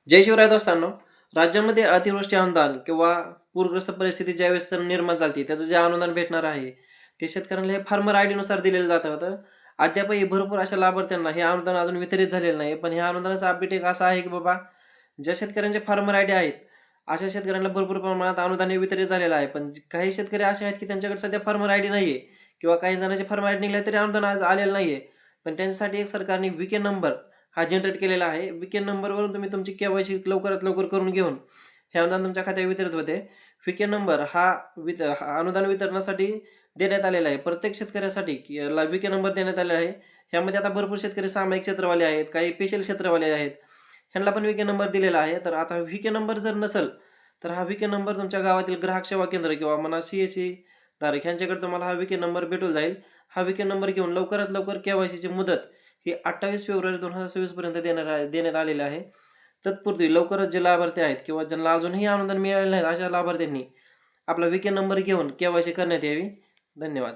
जय शिवराय दोस्तांनो. राज्यामध्ये अतिवृष्टी अनुदान किंवा पूरग्रस्त परिस्थिती ज्यावेळेस तर निर्माण झाली त्याचं जे अनुदान भेटणार आहे, ते शेतकऱ्यांना हे फार्मर आयडीनुसार दिलेलं जातं होतं. अद्यापही भरपूर अशा लाभार्थ्यांना हे अनुदान अजून वितरित झालेलं नाही. पण ह्या अनुदानाचा अपडेट एक असा आहे, की बाबा ज्या शेतकऱ्यांचे फार्मर आयडी आहेत, अशा शेतकऱ्यांना भरपूर प्रमाणात अनुदान हे वितरित झालेलं आहे. पण काही शेतकरी असे आहेत, की त्यांच्याकडे सध्या फार्मर आयडी नाहीये किंवा काही जणांचे फार्मर आयडी निघाले तरी अनुदान आज आलेलं नाहीये. पण त्यांच्यासाठी एक सरकारने वीके नंबर हा जनरेट केलेला आहे. वीकेन नंबरवरून तुम्ही तुमची के-वाय-सी लवकरात लवकर करून घेऊन हे अनुदान तुमच्या खात्यावर वितरित होते. वीकेन नंबर हा अनुदान वितरणासाठी देण्यात आलेला आहे. प्रत्येक शेतकऱ्यासाठी की याला वीकेन नंबर देण्यात आलेला आहे. ह्यामध्ये आता भरपूर शेतकरी सामायिक क्षेत्रवाले आहेत, काही स्पेशल क्षेत्रवाले आहेत. ह्यांना पण वीकेन नंबर दिलेला आहे. तर आता वीकेन नंबर जर नसेल, तर हा वीकेन नंबर तुमच्या गावातील ग्राहक सेवा केंद्र किंवा म्हणा सी-एस-सी धारक ह्यांच्याकडे तुम्हाला हा वीकेन नंबर भेटून जाईल. हा वीकेन नंबर घेऊन लवकरात लवकर के-वाय-सीची मुदत ही 28 फेब्रुवारी 2026 पर्यंत देण्यात आलेले आहे. तत्पूर्वी लवकरच जे लाभार्थी आहेत किंवा ज्यांना अजूनही अनुदान मिळालेलं नाही, अशा लाभार्थ्यांनी आपला वीके नंबर घेऊन के-वाय-सी करण्यात यावी. धन्यवाद.